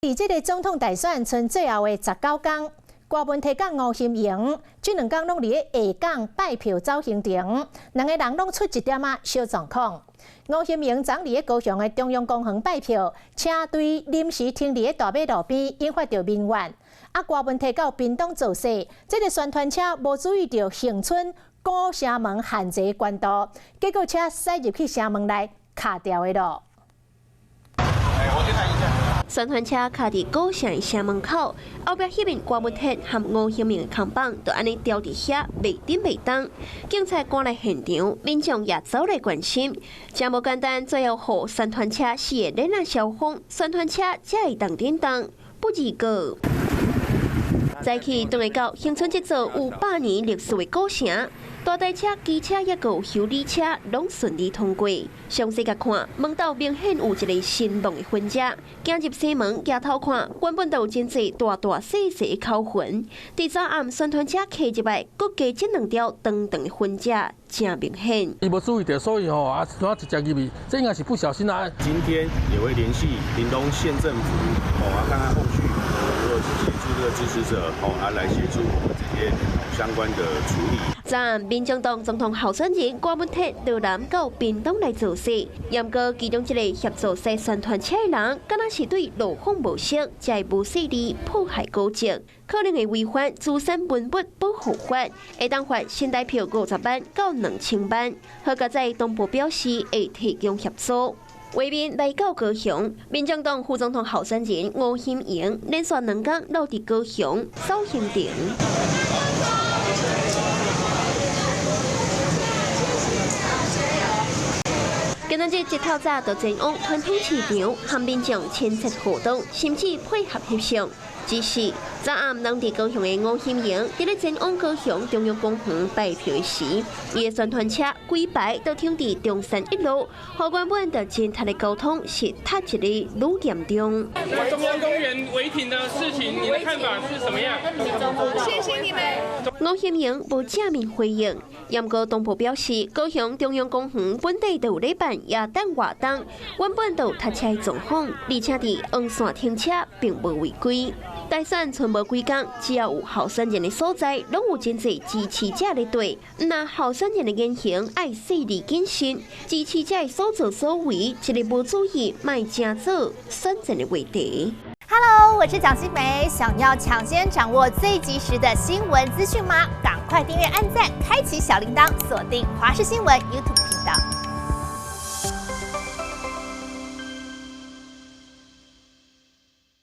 伫这个总统大选剩最后的19天，郭文摕甲吴欣盈这2天拢伫咧下港拜票走行程，2个人拢出一点小状况。吴欣盈昨伫咧高雄的中央公园拜票，车队临时停伫咧大马路边，引发着民怨。郭文摕到屏东造势，这个宣传车无注意到恒春古城门限制关道，结果车驶入去城门内卡掉的咯。我去看一下。 宣传车卡伫古城城门口，后壁迄面郭文摕和吴欣盈的扛棒，就安尼吊伫遐，袂顶袂当。警察赶来现场，民众也走来关心。真无简单，最后互宣传车4个人消防，宣传车才会当点当，不如过。早起转来到恒春这座有100年历史的古城。 大台车、机车也有修理车，拢顺利通过。详细甲看，门道明显有一个新弄的痕迹。行入西门，抬头看，原本就有真侪大大细细的口痕。伫早暗宣传车开入来，佮加这2条长长的痕迹，真明显。伊无注意到，所以怎直接入去，这应该是不小心啊。今天也会联系屏东县政府，看看后续如何协助这个支持者，来协助我们这些相关的处理。 昨暗，民进党总统候选人郭文摕到南到屏东来造势，严过其中一个协助洗宣传车的人，敢若是对路况无熟，才会无细力迫害高职，可能会违反资产文物保护法，会当罚新台票50万到2000万。好佳在东部表示会提供协助。 为民来到高雄，民进党副总统候选人吴欣盈连续2天落伫高雄走行程。 今日一透早就前往传统市场，和民众亲切互动，甚至配合翕相。只是昨暗人伫高雄的吴欣盈，伫咧前往高雄中央公园拜票时，伊的宣传车规排都停伫中山1路，和原本的真塔的交通是踏一个愈严重。中央公园违停的事情，你的看法是什么样？谢谢你们。吴欣盈无正面回应，严过东部表示，高雄中央公园本地就有咧办耶诞活动，原本就有踏车的状况，而且伫黄线停车并无违规。 大选剩无几天，只要有候选人的所在，拢有真侪支持者咧对。那候选人的言行爱细腻谨慎，支持者的所作所为，一个无注意，卖正做选战的话题。Hello， 我是蒋欣梅，想要抢先掌握最及时的新闻资讯吗？赶快订阅、按赞、开启小铃铛，锁定华视新闻 YouTube 频道。